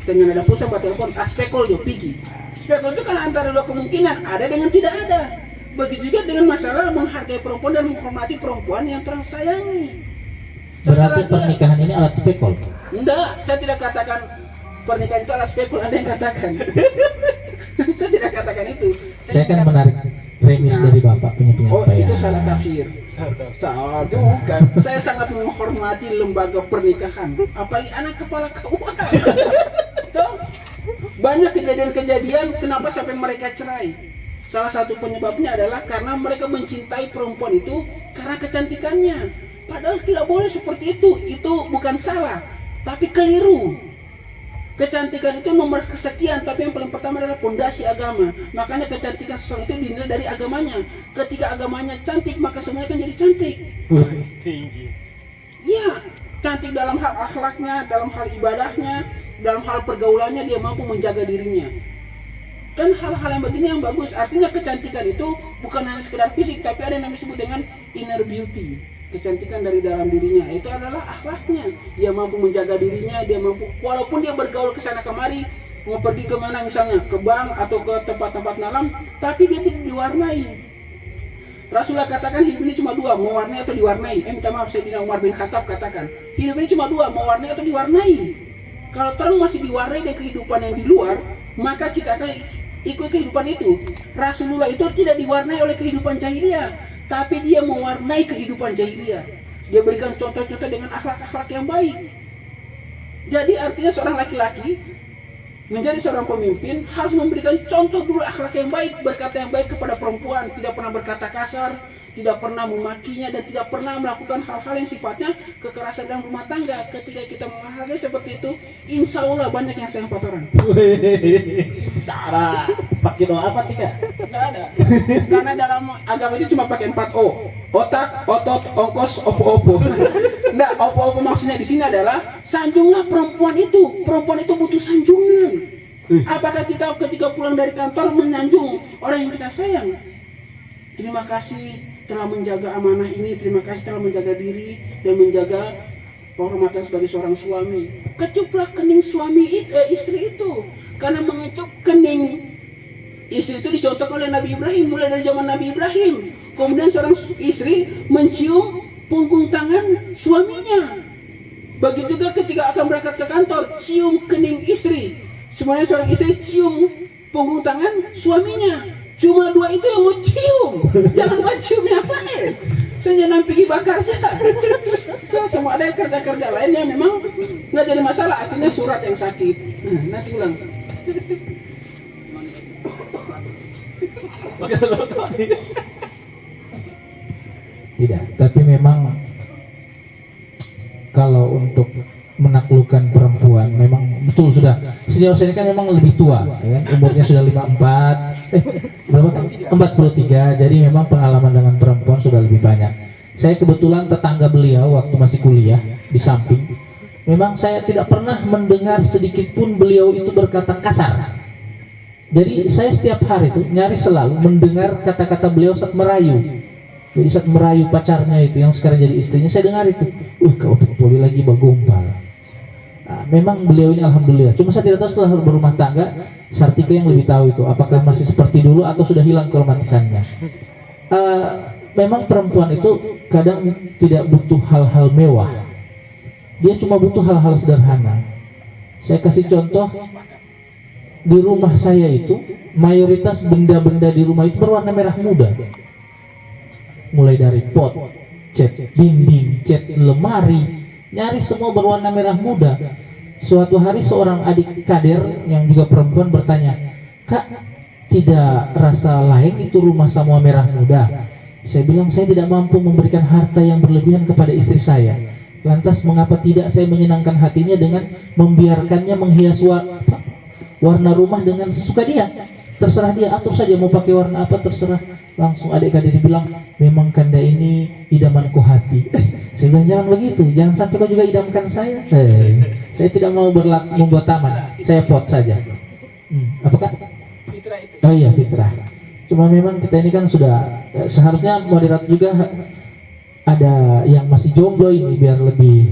Dengan ada pulsa buat telepon, spekul yo pergi. Spekul itu kan antara 2 kemungkinan, ada dengan tidak ada. Begitu juga dengan masalah menghargai perempuan dan menghormati perempuan yang terang sayangi. Berarti pernikahan ini alat spekul. Enggak, saya tidak katakan pernikahan itu alat spekul, ada yang katakan. Saya tidak katakan itu. Saya kan menarik premis dari Bapak punya Oh, penyampaian. itu salah tafsir. Salah bukan. Saya sangat menghormati lembaga pernikahan, apalagi anak kepala KUA. Tuh, banyak kejadian-kejadian kenapa sampai mereka cerai. Salah satu penyebabnya adalah karena mereka mencintai perempuan itu karena kecantikannya. Padahal tidak boleh seperti itu. Itu bukan salah, tapi keliru. Kecantikan itu nomor kesekian, tapi yang paling pertama adalah pondasi agama. Makanya kecantikan seseorang itu dinilai dari agamanya. Ketika agamanya cantik, maka semuanya kan jadi cantik. Tinggi. Ya, cantik dalam hal akhlaknya, dalam hal ibadahnya, dalam hal pergaulannya dia mampu menjaga dirinya. Kan hal-hal yang begini yang bagus. Artinya kecantikan itu bukan hanya sekedar fisik, tapi ada yang disebut dengan inner beauty, kecantikan dari dalam dirinya. Itu adalah akhlaknya. Dia mampu menjaga dirinya, dia mampu, walaupun dia bergaul ke sana kemari, mau pergi kemana misalnya, ke bank atau ke tempat-tempat malam, tapi dia tidak diwarnai. Rasulullah katakan hidup ini cuma dua, mewarnai atau diwarnai. Minta maaf, Sayyidina Umar bin Khattab katakan, hidup ini cuma dua, mewarnai atau diwarnai. Kalau terang masih diwarnai dengan kehidupan yang di luar, maka kita akan ikut kehidupan itu. Rasulullah itu tidak diwarnai oleh kehidupan jahiliyah, tapi dia mewarnai kehidupan jahiliyah. Dia berikan contoh-contoh dengan akhlak-akhlak yang baik. Jadi artinya seorang laki-laki menjadi seorang pemimpin harus memberikan contoh dulu akhlak yang baik, berkata yang baik kepada perempuan, tidak pernah berkata kasar, tidak pernah memakinya, dan tidak pernah melakukan hal-hal yang sifatnya kekerasan dalam rumah tangga. Ketika kita menghargai seperti itu, insya Allah banyak yang sayang pacaran. Tara, pakai doa apa Tika? Tidak ada. Karena dalam agama itu cuma pakai 4 O. Otak, otot, ongkos, opo-opo. Nah, opo-opo maksudnya di sini adalah sanjunglah perempuan itu. Perempuan itu butuh sanjungan. Apakah kita ketika pulang dari kantor menyanjung orang yang kita sayang? Terima kasih telah menjaga amanah ini, terima kasih telah menjaga diri dan menjaga kehormatan sebagai seorang suami. Kecuplah kening istri itu. Karena mengecup kening istri itu dicontohkan oleh Nabi Ibrahim, mulai dari zaman Nabi Ibrahim. Kemudian seorang istri mencium punggung tangan suaminya. Begitu juga ketika akan berangkat ke kantor, cium kening istri. Semuanya seorang istri cium punggung tangan suaminya. Cuma 2 itu yang mau cium, jangan mau cium yang lain. Saya jangan pergi bakarnya. Semua ada kerja-kerja lain yang memang nggak jadi masalah. Artinya surat yang sakit. Nah, nanti ulang. Tidak, tapi memang kalau untuk menaklukkan perempuan memang betul sudah sejauh ini kan memang lebih tua ya, umurnya sudah 54 berapa kan 43, jadi memang pengalaman dengan perempuan sudah lebih banyak. Saya kebetulan tetangga beliau waktu masih kuliah di samping, memang saya tidak pernah mendengar sedikit pun beliau itu berkata kasar. Jadi saya setiap hari itu nyaris selalu mendengar kata-kata beliau saat merayu. Jadi saat merayu pacarnya itu yang sekarang jadi istrinya, saya dengar itu, kau boleh lagi bagompal. Nah, memang beliau ini alhamdulillah. Cuma saya tidak tahu setelah berumah tangga, Sartika yang lebih tahu itu, apakah masih seperti dulu atau sudah hilang keromantisannya. Memang perempuan itu kadang tidak butuh hal-hal mewah. Dia cuma butuh hal-hal sederhana. Saya kasih contoh, di rumah saya itu mayoritas benda-benda di rumah itu berwarna merah muda. Mulai dari pot, cat dinding, cat lemari, nyaris semua berwarna merah muda. Suatu hari seorang adik kader yang juga perempuan bertanya, "Kak, tidak rasa lain itu rumah semua merah muda?" Saya bilang saya tidak mampu memberikan harta yang berlebihan kepada istri saya. Lantas mengapa tidak saya menyenangkan hatinya dengan membiarkannya menghias warna rumah dengan sesuka dia? Terserah dia, atur saja mau pakai warna apa terserah. Langsung adik-adik dibilang, memang Kanda ini idamanku hati. Saya bilang jangan begitu, jangan sampai kau juga idamkan saya. Saya tidak mau membuat taman, saya pot saja. Apakah? Fitrah itu. Oh iya, fitrah. Cuma memang kita ini kan sudah seharusnya moderat juga, ada yang masih jomblo ini biar lebih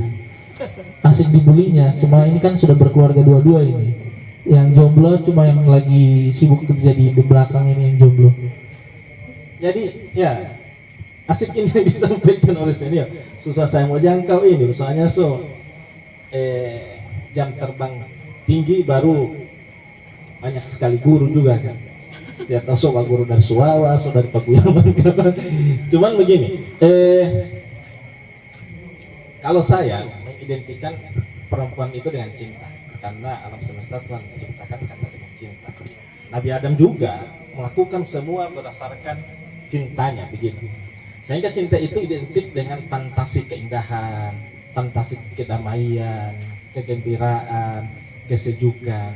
asik dibulinya. Cuma ini kan sudah berkeluarga dua-dua ini. Yang jomblo cuma yang lagi sibuk kerja di belakang ini yang jomblo. Jadi ya asik ini yang disampaikan oleh senior. Susah saya mau jangkau ini, soalnya jam terbang tinggi baru banyak sekali guru juga kan. Ya tahu soal guru dari Suwawa, so dari Pakuyaman. Cuman begini, kalau saya mengidentikan perempuan itu dengan cinta, karena alam semesta Tuhan menciptakan kata dengan cinta. Nabi Adam juga melakukan semua berdasarkan cintanya begitu. Sehingga cinta itu identik dengan fantasi keindahan, fantasi kedamaian, kegembiraan, kesejukan.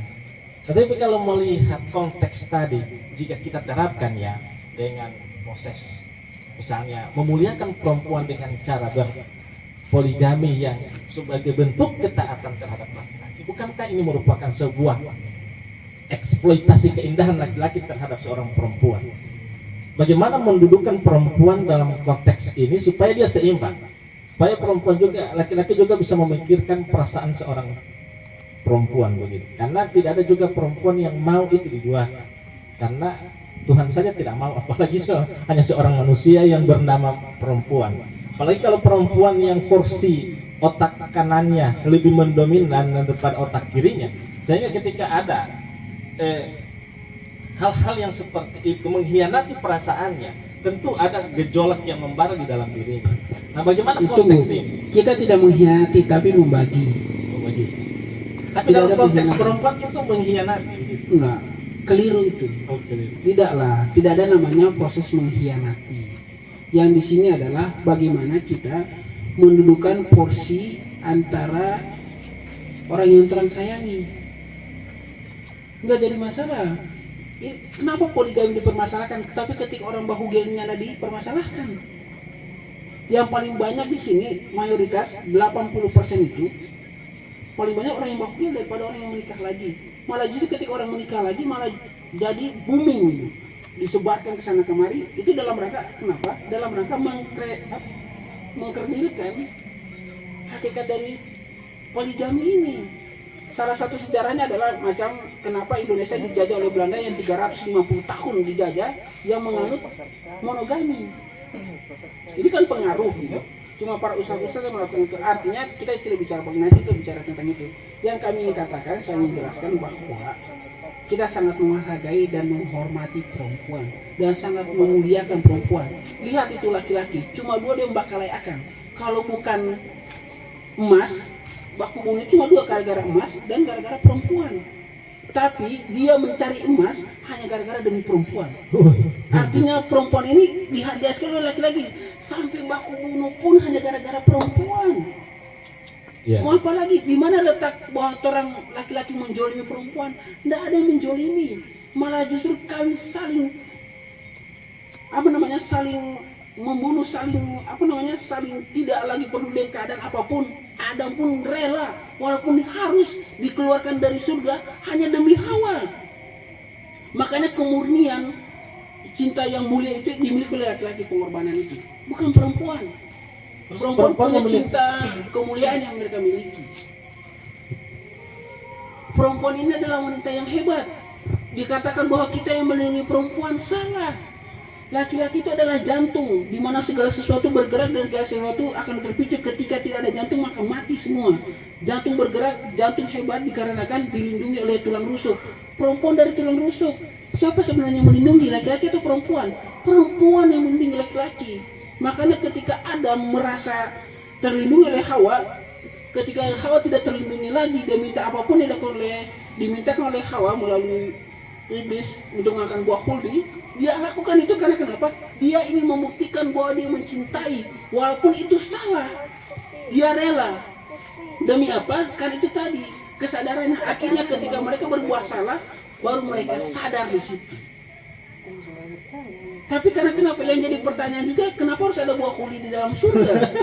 Tetapi kalau melihat konteks tadi, jika kita terapkan ya dengan proses misalnya memuliakan perempuan dengan cara berpoligami yang sebagai bentuk ketaatan terhadap laki-laki, bukankah apakah ini merupakan sebuah eksploitasi keindahan laki-laki terhadap seorang perempuan? Bagaimana mendudukkan perempuan dalam konteks ini supaya dia seimbang, supaya perempuan juga, laki-laki juga bisa memikirkan perasaan seorang perempuan begitu. Karena tidak ada juga perempuan yang mau itu diduakan, karena Tuhan saja tidak mau, apalagi hanya seorang manusia yang bernama perempuan. Apalagi kalau perempuan yang porsi otak kanannya lebih mendominan daripada otak kirinya, sehingga ketika ada hal-hal yang seperti itu mengkhianati perasaannya, tentu ada gejolak yang membara di dalam dirinya. Nah, bagaimana konteks ini? Kita tidak mengkhianati tapi membagi. Tapi Tidak dalam ada konteks pengkhianatan. perempuan itu mengkhianati. Enggak, keliru itu. Tidaklah, tidak ada namanya proses mengkhianati. Yang di sini adalah bagaimana kita mendudukan porsi antara orang yang terang sayangi. Enggak jadi masalah. Kenapa poligami dipermasalahkan? Tapi ketika orang bahu gelnya dipermasalahkan. Yang paling banyak di sini mayoritas 80% itu paling banyak orang yang bahu gel daripada orang yang menikah lagi. Malah justru ketika orang menikah lagi malah jadi booming gitu. Disebarkan ke sana kemari, itu dalam rangka kenapa? Dalam rangka mengkerdilkan hakikat dari poligami ini. Salah satu sejarahnya adalah macam kenapa Indonesia dijajah oleh Belanda yang 350 tahun dijajah yang menganut monogami. Ini kan pengaruh gitu. Cuma para ustaz-ustaz yang melakukan itu. Artinya kita tidak bicara nanti itu bicara tentang itu. Yang kami ingin katakan, saya ingin jelaskan bahwa kita sangat menghargai dan menghormati perempuan dan sangat memuliakan perempuan. Lihat itu laki-laki, cuma dua dia membakalai akan. Kalau bukan emas, baku bunyi cuma dua gara-gara emas dan gara-gara perempuan. Tapi dia mencari emas hanya gara-gara demi perempuan. Artinya perempuan ini dihadiahkan oleh laki-laki sampai baku bunuh pun hanya gara-gara perempuan. Mau apa lagi? Di mana letak bahwa orang laki-laki menjolimi perempuan? Tidak ada yang menjolimi, malah justru kami saling saling membunuh, saling tidak lagi peduli keadaan apapun. Adam pun rela walaupun harus dikeluarkan dari surga hanya demi Hawa. Makanya kemurnian cinta yang mulia itu dimiliki oleh laki-laki, pengorbanan itu bukan perempuan. Perempuan punya cinta kemuliaan yang mereka miliki. Perempuan ini adalah wanita yang hebat. Dikatakan bahwa kita yang melindungi perempuan, salah. Laki-laki itu adalah jantung, di mana segala sesuatu bergerak dan segala sesuatu akan terpicu. Ketika tidak ada jantung maka mati semua. Jantung bergerak, jantung hebat dikarenakan dilindungi oleh tulang rusuk. Perempuan dari tulang rusuk. Siapa sebenarnya yang melindungi, laki-laki atau perempuan? Perempuan yang melindungi laki-laki. Makanya ketika Adam merasa terlindungi oleh Hawa, ketika Hawa tidak terlindungi lagi, dia minta apapun yang dimintakan oleh Hawa melalui iblis untuk makan buah khuldi, dia lakukan itu karena kenapa? Dia ingin membuktikan bahwa dia mencintai, walaupun itu salah. Dia rela. Demi apa? Karena itu tadi kesadarannya. Akhirnya ketika mereka berbuat salah, baru mereka sadar di situ. Tapi karena kenapa? Yang jadi pertanyaan juga, kenapa harus ada buah khuldi di dalam surga?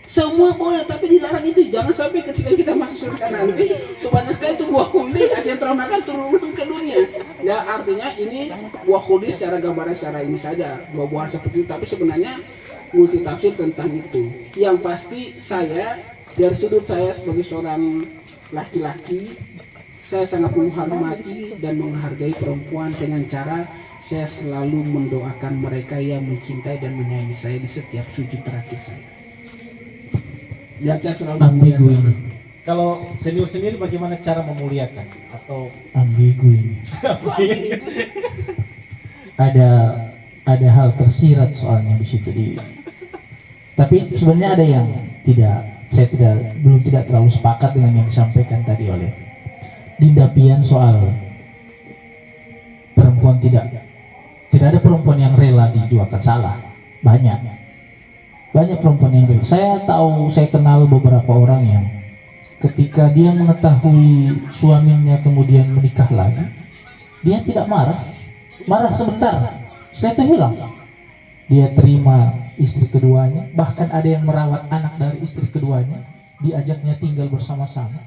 Semua boleh, tapi dilarang itu. Jangan sampai ketika kita masuk surga nanti, sebanyak sekali itu buah khuldi, ada yang termakan turun ke dunia. Ya artinya ini buah khuldi secara gambaran secara ini saja, buah-buahan seperti itu. Tapi sebenarnya multi tafsir tentang itu. Yang pasti saya, dari sudut saya sebagai seorang laki-laki, saya sangat menghormati dan menghargai perempuan dengan cara saya selalu mendoakan mereka yang mencintai dan menyayangi saya di setiap sujud terakhir saya. Yang saya selalu Ambigu ini, Kalau senior sendiri bagaimana cara memuliakan atau ambigu ini. Ada hal tersirat soalnya di situ Tapi sebenarnya ada yang saya belum terlalu sepakat dengan yang disampaikan tadi oleh Dinda Pian soal perempuan tidak ada perempuan yang rela diduakan. Salah. Banyak perempuan yang rela. Saya kenal beberapa orang yang ketika dia mengetahui suaminya kemudian menikah lagi, dia tidak marah sebentar, setelah itu hilang. Dia terima istri keduanya, bahkan ada yang merawat anak dari istri keduanya, diajaknya tinggal bersama-sama.